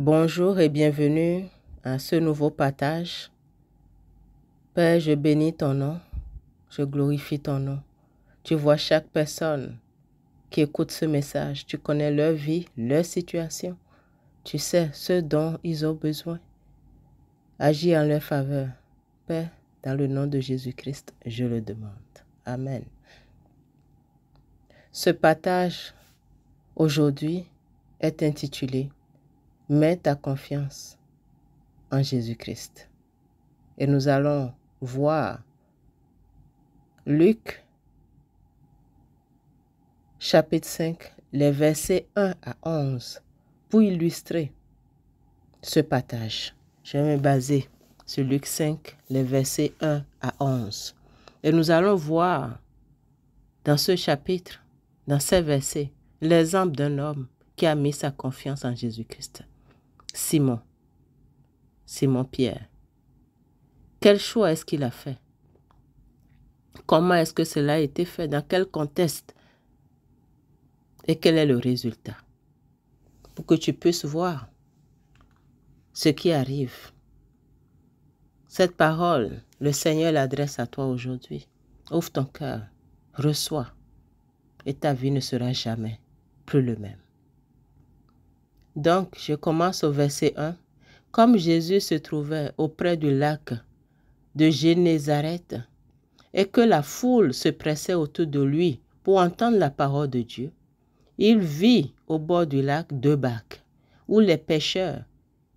Bonjour et bienvenue à ce nouveau partage. Père, je bénis ton nom, je glorifie ton nom. Tu vois chaque personne qui écoute ce message. Tu connais leur vie, leur situation. Tu sais ce dont ils ont besoin. Agis en leur faveur. Père, dans le nom de Jésus-Christ, je le demande. Amen. Ce partage aujourd'hui est intitulé « Mets ta confiance en Jésus-Christ ». Et nous allons voir Luc, chapitre 5, les versets 1 à 11, pour illustrer ce partage. Je vais me baser sur Luc 5, les versets 1 à 11. Et nous allons voir dans ce chapitre, dans ces versets, l'exemple d'un homme qui a mis sa confiance en Jésus-Christ. Simon Pierre. Quel choix est-ce qu'il a fait? Comment est-ce que cela a été fait? Dans quel contexte? Et quel est le résultat? Pour que tu puisses voir ce qui arrive. Cette parole, le Seigneur l'adresse à toi aujourd'hui. Ouvre ton cœur, reçois, et ta vie ne sera jamais plus le même. Donc, je commence au verset 1. Comme Jésus se trouvait auprès du lac de Génézareth, et que la foule se pressait autour de lui pour entendre la parole de Dieu, il vit au bord du lac 2 barques où les pêcheurs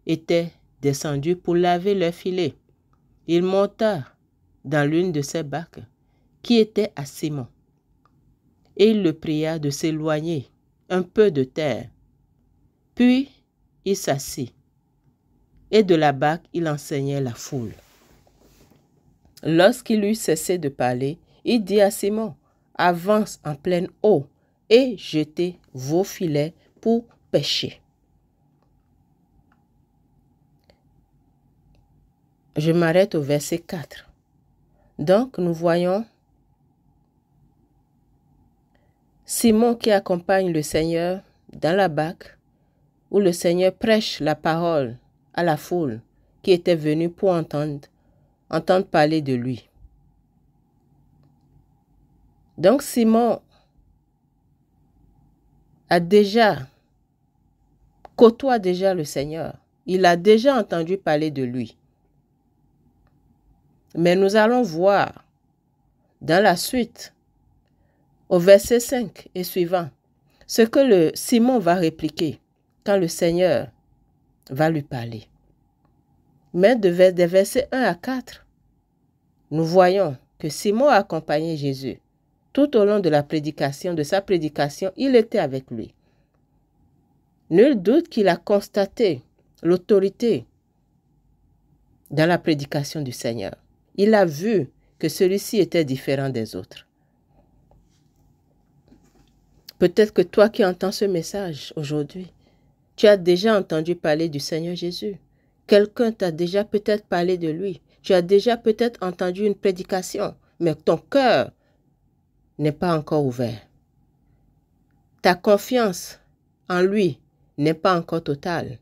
étaient descendus pour laver leurs filets. Il monta dans l'une de ces barques qui était à Simon et il le pria de s'éloigner un peu de terre. Puis il s'assit et de la barque il enseignait la foule. Lorsqu'il eut cessé de parler, il dit à Simon, « Avance en pleine eau et jetez vos filets pour pêcher. » Je m'arrête au verset 4. Donc, nous voyons Simon qui accompagne le Seigneur dans la barque où le Seigneur prêche la parole à la foule qui était venue pour entendre parler de lui. Donc, Simon côtoie déjà le Seigneur. Il a déjà entendu parler de lui. Mais nous allons voir dans la suite, au verset 5 et suivant, ce que le Simon va répliquer quand le Seigneur va lui parler. Mais des versets 1 à 4, nous voyons que Simon a accompagné Jésus. Tout au long de sa prédication, il était avec lui. Nul doute qu'il a constaté l'autorité dans la prédication du Seigneur. Il a vu que celui-ci était différent des autres. Peut-être que toi qui entends ce message aujourd'hui, tu as déjà entendu parler du Seigneur Jésus. Quelqu'un t'a déjà peut-être parlé de lui. Tu as déjà peut-être entendu une prédication, mais ton cœur n'est pas encore ouvert. Ta confiance en lui n'est pas encore totale.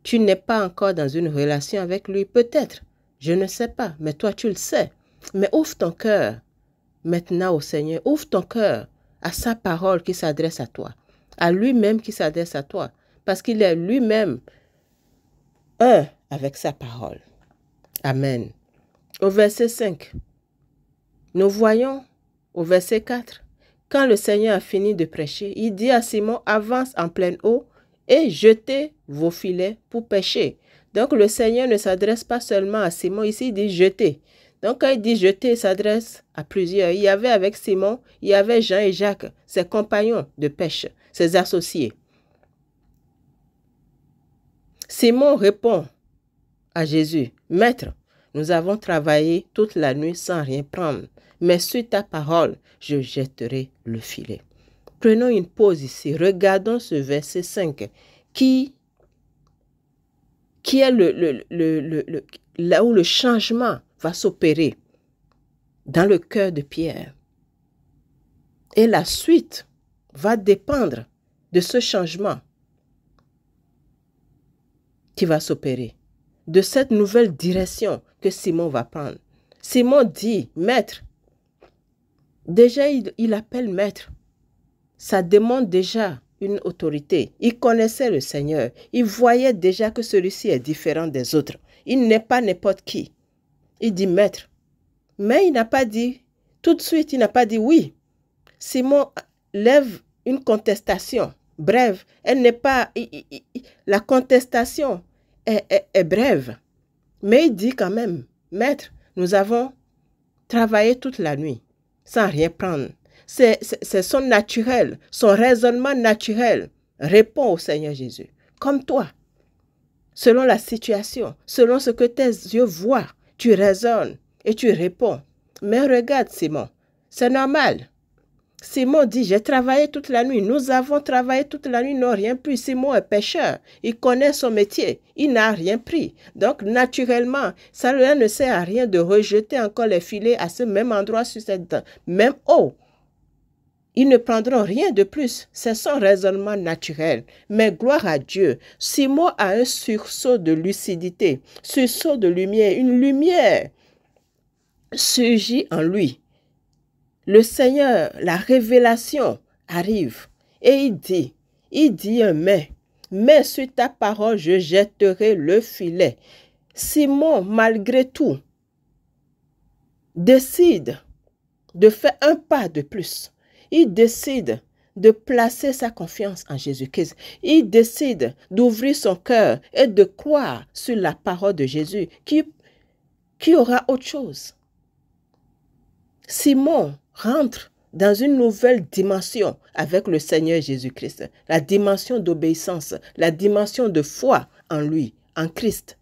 Tu n'es pas encore dans une relation avec lui, peut-être. Je ne sais pas, mais toi tu le sais. Mais ouvre ton cœur maintenant au Seigneur. Ouvre ton cœur à sa parole qui s'adresse à toi. À lui-même qui s'adresse à toi. Parce qu'il est lui-même un avec sa parole. Amen. Au verset 5, nous voyons au verset 4, quand le Seigneur a fini de prêcher, il dit à Simon, avance en pleine eau et jetez vos filets pour pêcher. Donc le Seigneur ne s'adresse pas seulement à Simon, ici il dit jeter. Donc quand il dit jeter, il s'adresse à plusieurs. Il y avait avec Simon, il y avait Jean et Jacques, ses compagnons de pêche, ses associés. Simon répond à Jésus, « Maître, nous avons travaillé toute la nuit sans rien prendre, mais sur ta parole, je jetterai le filet. » Prenons une pause ici. Regardons ce verset 5 qui est là où le changement va s'opérer dans le cœur de Pierre. Et la suite va dépendre de ce changement. qui va s'opérer, de cette nouvelle direction que Simon va prendre. Simon dit, maître, déjà il appelle maître. Ça demande déjà une autorité. Il connaissait le Seigneur. Il voyait déjà que celui-ci est différent des autres. Il n'est pas n'importe qui. Il dit maître. Mais il n'a pas dit, tout de suite, il n'a pas dit oui. Simon lève une contestation. Brève. Elle n'est pas... la contestation est brève. Mais il dit quand même, maître, nous avons travaillé toute la nuit sans rien prendre. C'est son naturel, son raisonnement naturel répond au Seigneur Jésus. Comme toi, selon la situation, selon ce que tes yeux voient, tu raisonnes et tu réponds. Mais regarde Simon, c'est normal. Simon dit, j'ai travaillé toute la nuit. Nous avons travaillé toute la nuit, nous n'avons rien pris. Simon est pêcheur. Il connaît son métier. Il n'a rien pris. Donc, naturellement, ça ne sert à rien de rejeter encore les filets à ce même endroit, sur cette même eau. Ils ne prendront rien de plus. C'est son raisonnement naturel. Mais gloire à Dieu, Simon a un sursaut de lucidité, sursaut de lumière. Une lumière surgit en lui. Le Seigneur, la révélation arrive et il dit un mais sur ta parole, je jetterai le filet. Simon, malgré tout, décide de faire un pas de plus. Il décide de placer sa confiance en Jésus-Christ. Il décide d'ouvrir son cœur et de croire sur la parole de Jésus qui aura autre chose. Simon rentre dans une nouvelle dimension avec le Seigneur Jésus-Christ, la dimension d'obéissance, la dimension de foi en lui, en Christ.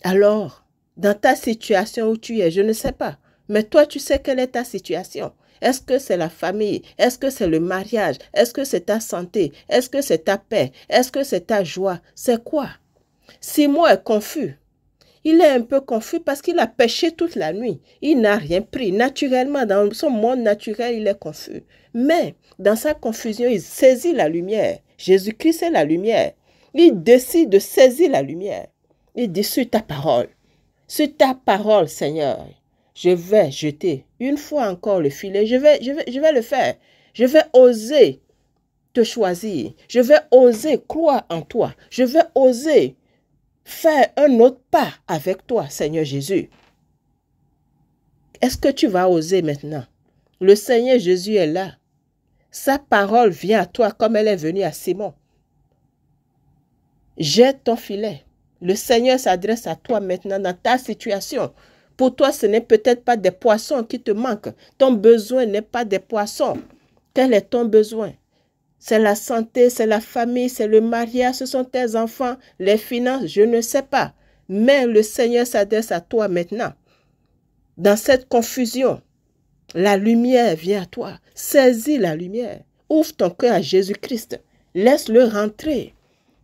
Alors, dans ta situation où tu es, je ne sais pas, mais toi tu sais quelle est ta situation. Est-ce que c'est la famille? Est-ce que c'est le mariage? Est-ce que c'est ta santé? Est-ce que c'est ta paix? Est-ce que c'est ta joie? C'est quoi? Simon est confus. Il est un peu confus parce qu'il a péché toute la nuit. Il n'a rien pris. Naturellement, dans son monde naturel, il est confus. Mais dans sa confusion, il saisit la lumière. Jésus-Christ est la lumière. Il décide de saisir la lumière. Il dit, sur ta parole, Seigneur, je vais jeter une fois encore le filet. Je vais le faire. Je vais oser te choisir. Je vais oser croire en toi. Je vais oser faire un autre pas avec toi, Seigneur Jésus. Est-ce que tu vas oser maintenant? Le Seigneur Jésus est là. Sa parole vient à toi comme elle est venue à Simon. Jette ton filet. Le Seigneur s'adresse à toi maintenant dans ta situation. Pour toi, ce n'est peut-être pas des poissons qui te manquent. Ton besoin n'est pas des poissons. Quel est ton besoin? C'est la santé, c'est la famille, c'est le mariage, ce sont tes enfants, les finances, je ne sais pas. Mais le Seigneur s'adresse à toi maintenant. Dans cette confusion, la lumière vient à toi. Saisis la lumière. Ouvre ton cœur à Jésus-Christ. Laisse-le rentrer.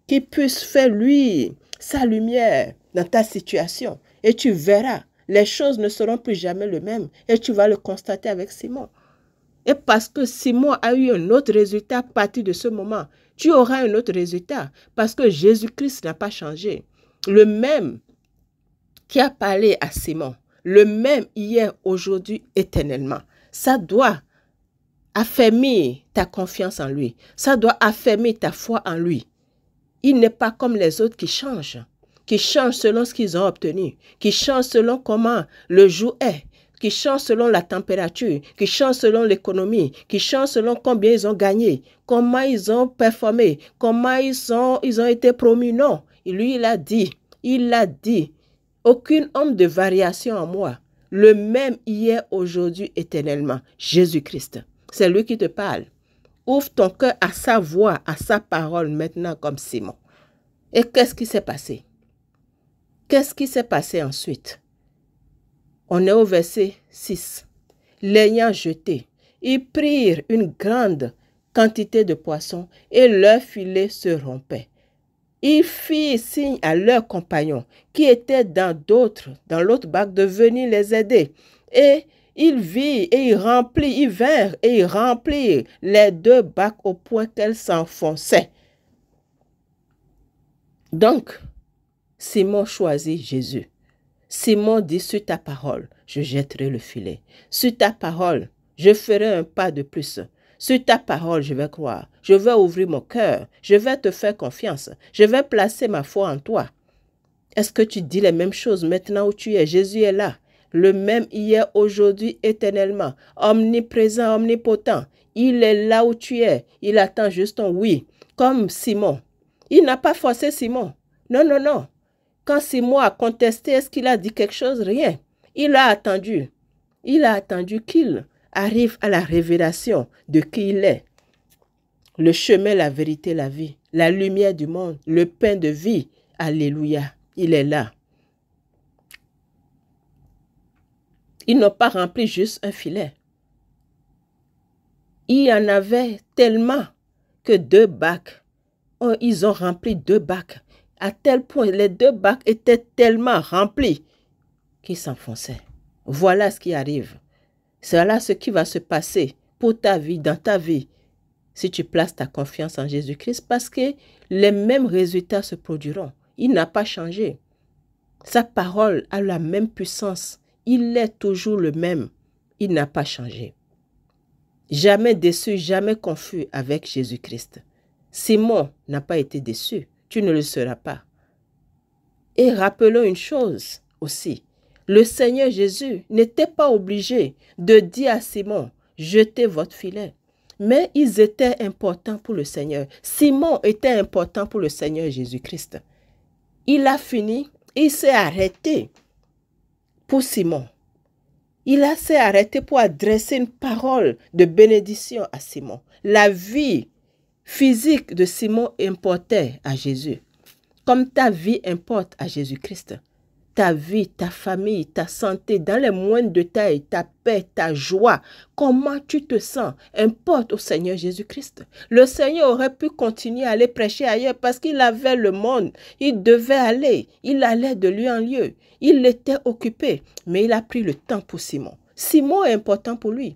Qu'il puisse faire, lui, sa lumière dans ta situation. Et tu verras, les choses ne seront plus jamais les mêmes. Et tu vas le constater avec Simon. Et parce que Simon a eu un autre résultat à partir de ce moment, tu auras un autre résultat parce que Jésus-Christ n'a pas changé. Le même qui a parlé à Simon, le même hier, aujourd'hui, éternellement. Ça doit affermir ta confiance en lui. Ça doit affermir ta foi en lui. Il n'est pas comme les autres qui changent selon ce qu'ils ont obtenu, qui changent selon comment le jour est, qui changent selon la température, qui changent selon l'économie, qui changent selon combien ils ont gagné, comment ils ont performé, comment ils ont été promus. Non, lui, il a dit, aucune homme de variation en moi, le même hier, aujourd'hui, éternellement, Jésus-Christ. C'est lui qui te parle. Ouvre ton cœur à sa voix, à sa parole maintenant comme Simon. Et qu'est-ce qui s'est passé? Qu'est-ce qui s'est passé ensuite? On est au verset 6. L'ayant jeté, ils prirent une grande quantité de poissons et leur filet se rompait. Ils firent signe à leurs compagnons qui étaient dans l'autre bac de venir les aider. Et ils virent et ils vinrent et ils remplirent les 2 bacs au point qu'elles s'enfonçaient. Donc, Simon choisit Jésus. Simon dit, sur ta parole, je jetterai le filet. Sur ta parole, je ferai un pas de plus. Sur ta parole, je vais croire. Je vais ouvrir mon cœur. Je vais te faire confiance. Je vais placer ma foi en toi. Est-ce que tu dis les mêmes choses maintenant où tu es? Jésus est là. Le même hier, aujourd'hui, éternellement. Omniprésent, omnipotent. Il est là où tu es. Il attend juste ton oui. Comme Simon. Il n'a pas forcé Simon. Non, non, non. Quand Simon a contesté, est-ce qu'il a dit quelque chose? Rien. Il a attendu. Il a attendu qu'il arrive à la révélation de qui il est. Le chemin, la vérité, la vie. La lumière du monde. Le pain de vie. Alléluia. Il est là. Ils n'ont pas rempli juste un filet. Il y en avait tellement que 2 bacs. Oh, ils ont rempli 2 bacs. À tel point, les 2 bacs étaient tellement remplis qu'ils s'enfonçaient. Voilà ce qui arrive. Voilà ce qui va se passer pour ta vie, dans ta vie, si tu places ta confiance en Jésus-Christ, parce que les mêmes résultats se produiront. Il n'a pas changé. Sa parole a la même puissance. Il est toujours le même. Il n'a pas changé. Jamais déçu, jamais confus avec Jésus-Christ. Simon n'a pas été déçu. Tu ne le seras pas. Et rappelons une chose aussi. Le Seigneur Jésus n'était pas obligé de dire à Simon, jetez votre filet. Mais ils étaient importants pour le Seigneur. Simon était important pour le Seigneur Jésus-Christ. Il a fini, il s'est arrêté pour Simon. Il s'est arrêté pour adresser une parole de bénédiction à Simon. La vie physique de Simon importait à Jésus. Comme ta vie importe à Jésus-Christ. Ta vie, ta famille, ta santé, dans les moindres détails, ta paix, ta joie, comment tu te sens, importe au Seigneur Jésus-Christ. Le Seigneur aurait pu continuer à aller prêcher ailleurs parce qu'il avait le monde. Il devait aller. Il allait de lieu en lieu. Il était occupé, mais il a pris le temps pour Simon. Simon est important pour lui.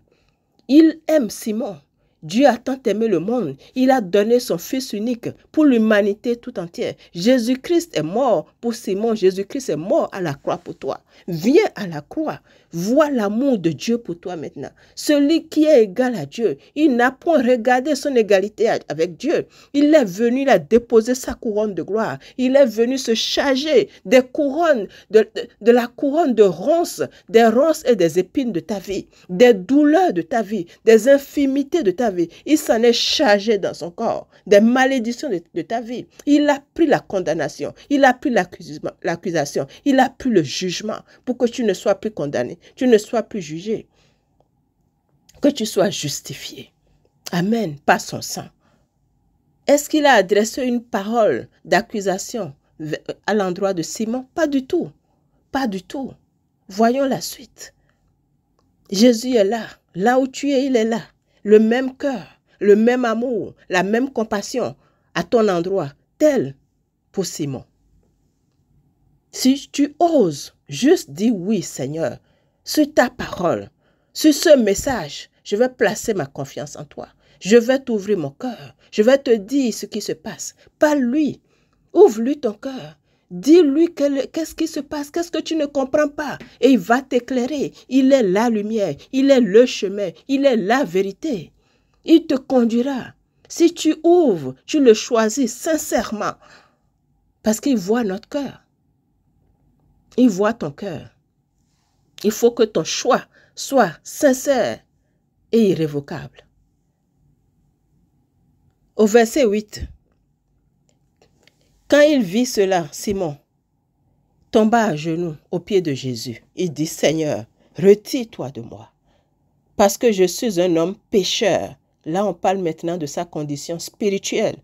Il aime Simon. Dieu a tant aimé le monde, il a donné son Fils unique pour l'humanité tout entière. Jésus-Christ est mort pour Simon, Jésus-Christ est mort à la croix pour toi. Viens à la croix, vois l'amour de Dieu pour toi maintenant. Celui qui est égal à Dieu, il n'a point regardé son égalité avec Dieu. Il est venu, il a déposé sa couronne de gloire. Il est venu se charger des couronnes, de la couronne de ronces, des ronces et des épines de ta vie, des douleurs de ta vie, des infimités de ta vie. Il s'en est chargé dans son corps, des malédictions de ta vie. Il a pris la condamnation, il a pris l'accusation, il a pris le jugement pour que tu ne sois plus condamné, tu ne sois plus jugé, que tu sois justifié. Amen, par son sang. Est-ce qu'il a adressé une parole d'accusation à l'endroit de Simon? Pas du tout, pas du tout. Voyons la suite. Jésus est là, là où tu es, il est là. Le même cœur, le même amour, la même compassion à ton endroit, tel pour Simon. Si tu oses juste dire oui, Seigneur, sur ta parole, sur ce message, je vais placer ma confiance en toi. Je vais t'ouvrir mon cœur. Je vais te dire ce qui se passe. Parle-lui. Ouvre-lui ton cœur. Dis-lui qu'est-ce qui se passe, qu'est-ce que tu ne comprends pas. Et il va t'éclairer. Il est la lumière, il est le chemin, il est la vérité. Il te conduira. Si tu ouvres, tu le choisis sincèrement. Parce qu'il voit notre cœur. Il voit ton cœur. Il faut que ton choix soit sincère et irrévocable. Au verset 8. Quand il vit cela, Simon tomba à genoux aux pieds de Jésus. Il dit, Seigneur, retire-toi de moi, parce que je suis un homme pécheur. Là, on parle maintenant de sa condition spirituelle,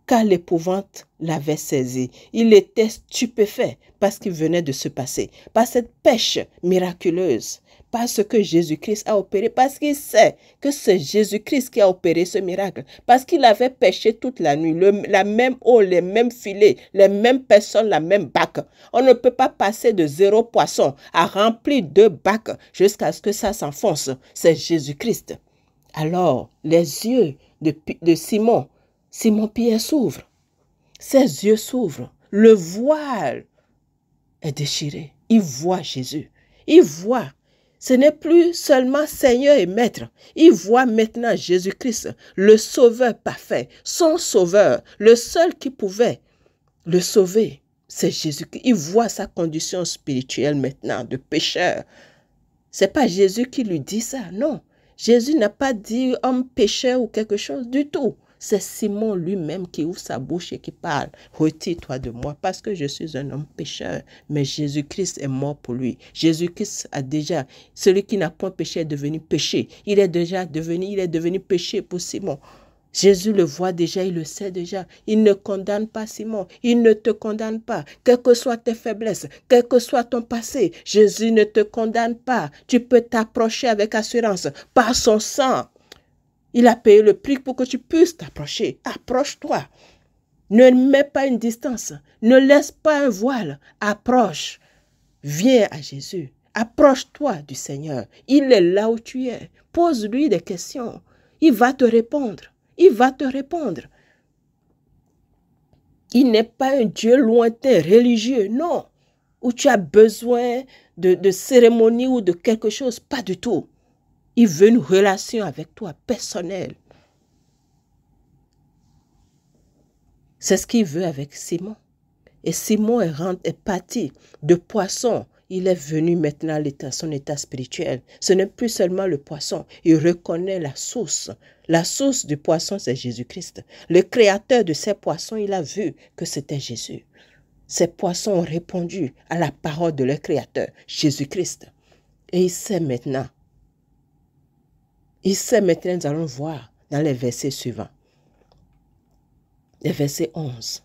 car l'épouvante l'avait saisi. Il était stupéfait par ce qui venait de se passer, par cette pêche miraculeuse, par ce que Jésus-Christ a opéré, parce qu'il sait que c'est Jésus-Christ qui a opéré ce miracle, parce qu'il avait pêché toute la nuit, la même eau, les mêmes filets, les mêmes personnes, la même bac. On ne peut pas passer de 0 poisson à remplir 2 bacs jusqu'à ce que ça s'enfonce. C'est Jésus-Christ. Alors, les yeux de Simon Pierre s'ouvrent. Ses yeux s'ouvrent. Le voile est déchiré. Il voit Jésus. Il voit. Ce n'est plus seulement Seigneur et Maître. Il voit maintenant Jésus-Christ, le Sauveur parfait, son Sauveur, le seul qui pouvait le sauver. C'est Jésus-Christ. Il voit sa condition spirituelle maintenant de pécheur. Ce n'est pas Jésus qui lui dit ça, non. Jésus n'a pas dit homme pécheur ou quelque chose du tout. C'est Simon lui-même qui ouvre sa bouche et qui parle. Retire-toi de moi parce que je suis un homme pécheur. Mais Jésus-Christ est mort pour lui. Jésus-Christ a déjà, celui qui n'a point péché est devenu péché. Il est devenu péché pour Simon. Jésus le voit déjà, il le sait déjà. Il ne condamne pas Simon. Il ne te condamne pas. Quelles que soient tes faiblesses, quel que soit ton passé, Jésus ne te condamne pas. Tu peux t'approcher avec assurance par son sang. Il a payé le prix pour que tu puisses t'approcher. Approche-toi. Ne mets pas une distance. Ne laisse pas un voile. Approche. Viens à Jésus. Approche-toi du Seigneur. Il est là où tu es. Pose-lui des questions. Il va te répondre. Il va te répondre. Il n'est pas un Dieu lointain, religieux, non. Où tu as besoin de cérémonie ou de quelque chose. Pas du tout. Il veut une relation avec toi, personnelle. C'est ce qu'il veut avec Simon. Et Simon est parti de poisson. Il est venu maintenant à son état spirituel. Ce n'est plus seulement le poisson. Il reconnaît la source. La source du poisson, c'est Jésus-Christ. Le créateur de ces poissons, il a vu que c'était Jésus. Ces poissons ont répondu à la parole de leur créateur, Jésus-Christ. Et il sait maintenant. Nous allons voir dans les versets suivants. Les versets 11.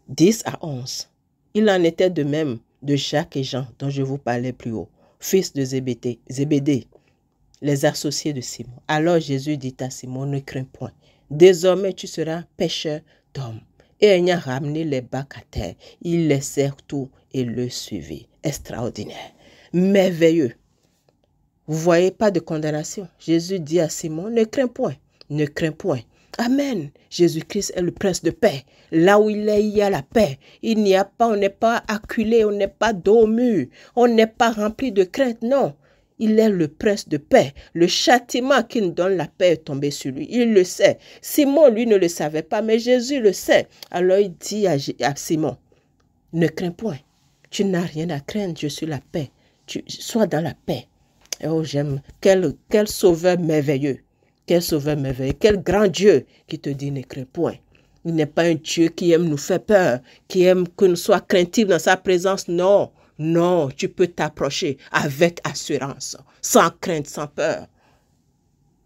10 à 11. Il en était de même de Jacques et Jean, dont je vous parlais plus haut, fils de Zébédée, les associés de Simon. Alors Jésus dit à Simon, ne crains point. Désormais tu seras pêcheur d'hommes. Et ayant ramené les bacs à terre, il laissèrent tout et le suivit. Extraordinaire, merveilleux. Vous voyez, pas de condamnation. Jésus dit à Simon, ne crains point, ne crains point. Amen. Jésus-Christ est le prince de paix. Là où il est, il y a la paix. Il n'y a pas, on n'est pas acculé, on n'est pas dos au mur, on n'est pas rempli de crainte, non. Il est le prince de paix. Le châtiment qui nous donne la paix est tombé sur lui. Il le sait. Simon, lui, ne le savait pas, mais Jésus le sait. Alors il dit à Simon, ne crains point. Tu n'as rien à craindre, je suis la paix. Sois dans la paix. Oh, j'aime. Quel sauveur merveilleux. Quel sauveur merveilleux. Quel grand Dieu qui te dit ne crains point. Il n'est pas un Dieu qui aime nous faire peur, qui aime que nous soyons craintifs dans sa présence. Non, non, tu peux t'approcher avec assurance, sans crainte, sans peur.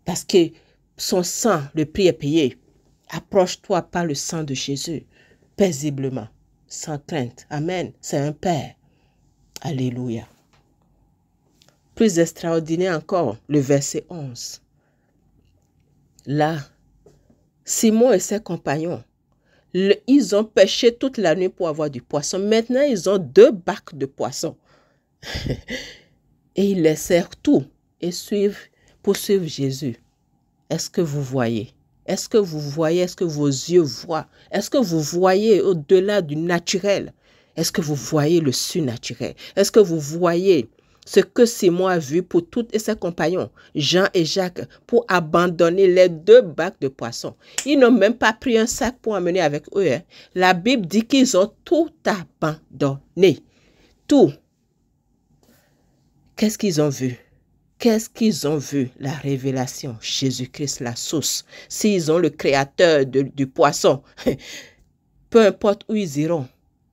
Parce que son sang, le prix est payé. Approche-toi par le sang de Jésus, paisiblement, sans crainte. Amen. C'est un Père. Alléluia. Plus extraordinaire encore, le verset 11. Là, Simon et ses compagnons, ils ont pêché toute la nuit pour avoir du poisson. Maintenant, ils ont 2 bacs de poisson. Et ils laissèrent tout et poursuivent Jésus. Est-ce que vous voyez? Est-ce que vous voyez? Est-ce que vos yeux voient? Est-ce que vous voyez au-delà du naturel? Est-ce que vous voyez le surnaturel? Est-ce que vous voyez ce que Simon a vu pour tous ses compagnons, Jean et Jacques, pour abandonner les 2 bacs de poissons? Ils n'ont même pas pris un sac pour emmener avec eux. Hein. La Bible dit qu'ils ont tout abandonné. Tout. Qu'est-ce qu'ils ont vu? Qu'est-ce qu'ils ont vu? La révélation, Jésus-Christ, la source. S'ils ont le créateur du poisson, peu importe où ils iront,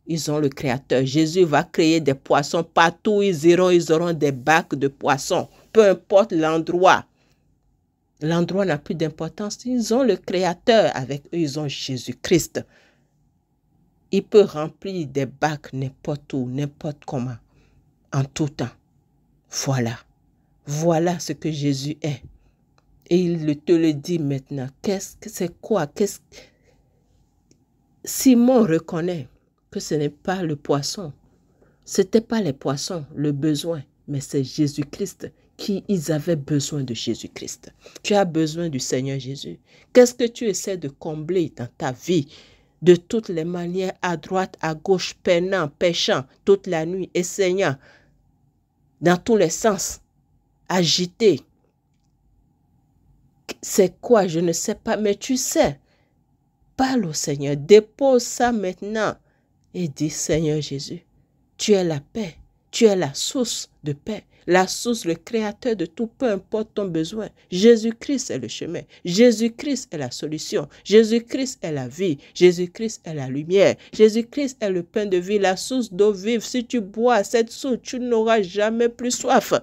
ils ont le créateur. Jésus va créer des poissons partout où ils iront, ils auront des bacs de poissons. Peu importe l'endroit. L'endroit n'a plus d'importance. Ils ont le créateur avec eux, ils ont Jésus-Christ. Il peut remplir des bacs n'importe où, n'importe comment, en tout temps. Voilà. Voilà ce que Jésus est. Et il te le dit maintenant. C'est quoi? Simon reconnaît que ce n'est pas le poisson. Ce n'était pas les poissons, le besoin, mais c'est Jésus-Christ ils avaient besoin de Jésus-Christ. Tu as besoin du Seigneur Jésus. Qu'est-ce que tu essaies de combler dans ta vie? de toutes les manières, à droite, à gauche, peinant, pêchant, toute la nuit, essayant, dans tous les sens, agité. C'est quoi? Je ne sais pas, mais tu sais. Parle au Seigneur, dépose ça maintenant et dis, Seigneur Jésus, tu es la paix, tu es la source de paix, la source, le créateur de tout, peu importe ton besoin. Jésus-Christ est le chemin, Jésus-Christ est la solution, Jésus-Christ est la vie, Jésus-Christ est la lumière, Jésus-Christ est le pain de vie, la source d'eau vive. Si tu bois cette source, tu n'auras jamais plus soif.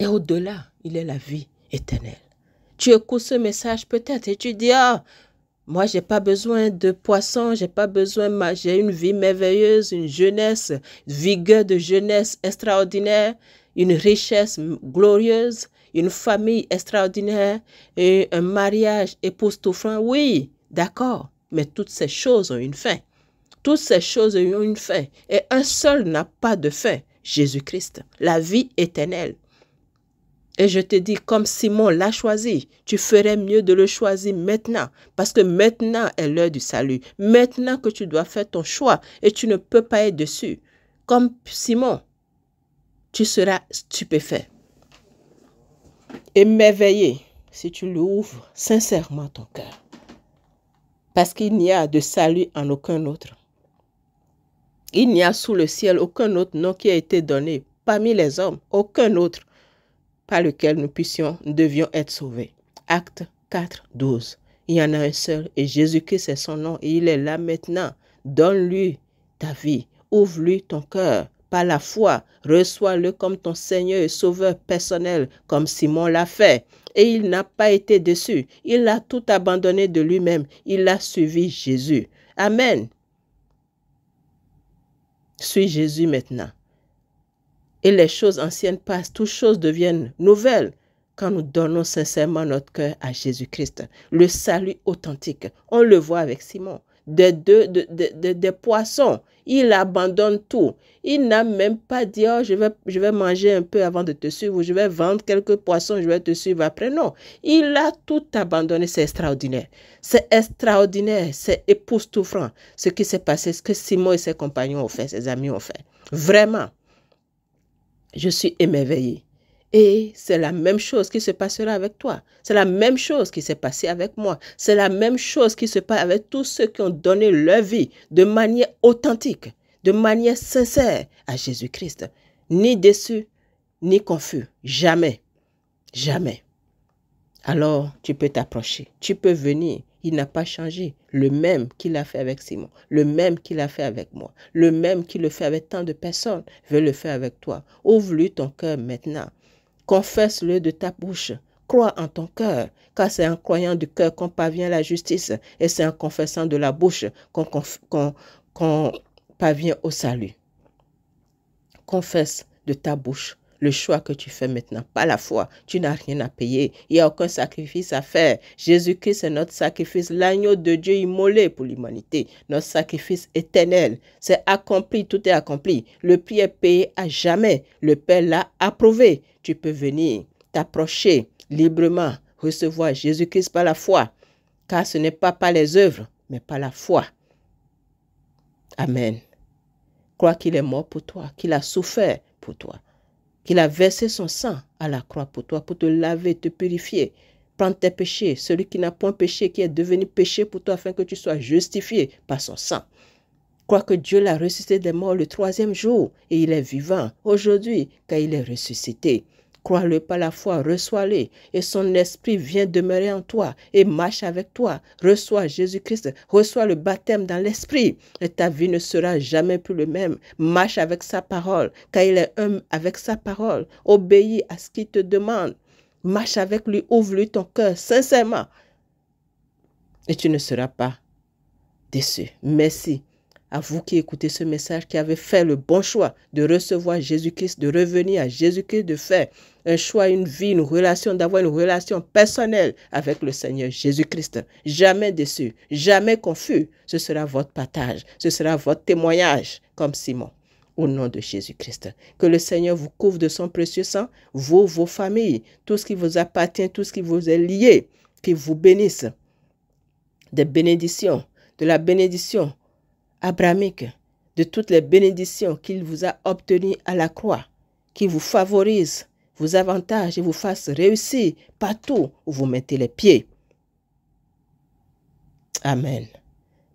Et au-delà, il est la vie éternelle. Tu écoutes ce message peut-être et tu dis, ah, moi, je n'ai pas besoin de poissons, j'ai pas besoin, j'ai une vie merveilleuse, une jeunesse, vigueur de jeunesse extraordinaire, une richesse glorieuse, une famille extraordinaire, et un mariage époustouflant. Oui, d'accord, mais toutes ces choses ont une fin. Toutes ces choses ont une fin. Et un seul n'a pas de fin, Jésus-Christ, la vie éternelle. Et je te dis, comme Simon l'a choisi, tu ferais mieux de le choisir maintenant. Parce que maintenant est l'heure du salut. Maintenant que tu dois faire ton choix et tu ne peux pas être dessus. Comme Simon, tu seras stupéfait. Émerveillé si tu lui ouvres sincèrement ton cœur. Parce qu'il n'y a de salut en aucun autre. Il n'y a sous le ciel aucun autre nom qui a été donné parmi les hommes. Aucun autre. Par lequel nous devions être sauvés. Acte 4, 12. Il y en a un seul et Jésus-Christ est son nom et il est là maintenant. Donne-lui ta vie. Ouvre-lui ton cœur. Par la foi, reçois-le comme ton Seigneur et Sauveur personnel, comme Simon l'a fait. Et il n'a pas été déçu. Il a tout abandonné de lui-même. Il a suivi Jésus. Amen. Suis Jésus maintenant. Et les choses anciennes passent, toutes choses deviennent nouvelles quand nous donnons sincèrement notre cœur à Jésus-Christ. Le salut authentique, on le voit avec Simon. Des poissons, il abandonne tout. Il n'a même pas dit, oh, je vais manger un peu avant de te suivre, ou je vais vendre quelques poissons, je vais te suivre après. Non, il a tout abandonné, c'est extraordinaire. C'est extraordinaire, c'est époustouflant ce qui s'est passé, ce que Simon et ses compagnons ont fait, ses amis ont fait. Vraiment. Je suis émerveillée. Et c'est la même chose qui se passera avec toi. C'est la même chose qui s'est passée avec moi. C'est la même chose qui se passe avec tous ceux qui ont donné leur vie de manière authentique, de manière sincère à Jésus-Christ. Ni déçu, ni confus. Jamais. Jamais. Alors, tu peux t'approcher. Tu peux venir. Il n'a pas changé. Le même qu'il a fait avec Simon. Le même qu'il a fait avec moi. Le même qu'il le fait avec tant de personnes. Veut le faire avec toi. Ouvre-lui ton cœur maintenant. Confesse-le de ta bouche. Crois en ton cœur. Car c'est en croyant du cœur qu'on parvient à la justice. Et c'est en confessant de la bouche qu'on parvient au salut. Confesse de ta bouche le choix que tu fais maintenant, pas la foi. Tu n'as rien à payer. Il n'y a aucun sacrifice à faire. Jésus-Christ est notre sacrifice, l'agneau de Dieu immolé pour l'humanité. Notre sacrifice éternel. C'est accompli, tout est accompli. Le prix est payé à jamais. Le Père l'a approuvé. Tu peux venir t'approcher librement, recevoir Jésus-Christ par la foi. Car ce n'est pas par les œuvres, mais par la foi. Amen. Crois qu'il est mort pour toi, qu'il a souffert pour toi. Qu'il a versé son sang à la croix pour toi, pour te laver, te purifier, prendre tes péchés. Celui qui n'a point péché, qui est devenu péché pour toi, afin que tu sois justifié par son sang. Crois que Dieu l'a ressuscité des morts le 3e jour, et il est vivant aujourd'hui, car il est ressuscité. Crois-le par la foi, reçois-le, et son esprit vient demeurer en toi, et marche avec toi. Reçois Jésus-Christ, reçois le baptême dans l'esprit, et ta vie ne sera jamais plus le même. Marche avec sa parole, car il est un avec sa parole. Obéis à ce qu'il te demande. Marche avec lui, ouvre-lui ton cœur sincèrement, et tu ne seras pas déçu. Merci à vous qui écoutez ce message, qui avez fait le bon choix de recevoir Jésus-Christ, de revenir à Jésus-Christ, de faire un choix, une vie, une relation, d'avoir une relation personnelle avec le Seigneur Jésus-Christ. Jamais déçu, jamais confus. Ce sera votre partage, ce sera votre témoignage, comme Simon, au nom de Jésus-Christ. Que le Seigneur vous couvre de son précieux sang, vous, vos familles, tout ce qui vous appartient, tout ce qui vous est lié, qu'il vous bénisse. des bénédictions, de la bénédiction abrahamique, de toutes les bénédictions qu'il vous a obtenues à la croix, qui vous favorisent, vous avantage et vous fasse réussir partout où vous mettez les pieds. Amen.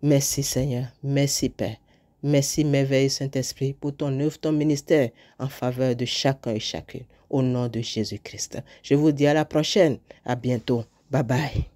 Merci Seigneur, merci Père, merci merveilleux Saint-Esprit pour ton œuvre, ton ministère en faveur de chacun et chacune. Au nom de Jésus-Christ. Je vous dis à la prochaine, à bientôt. Bye bye.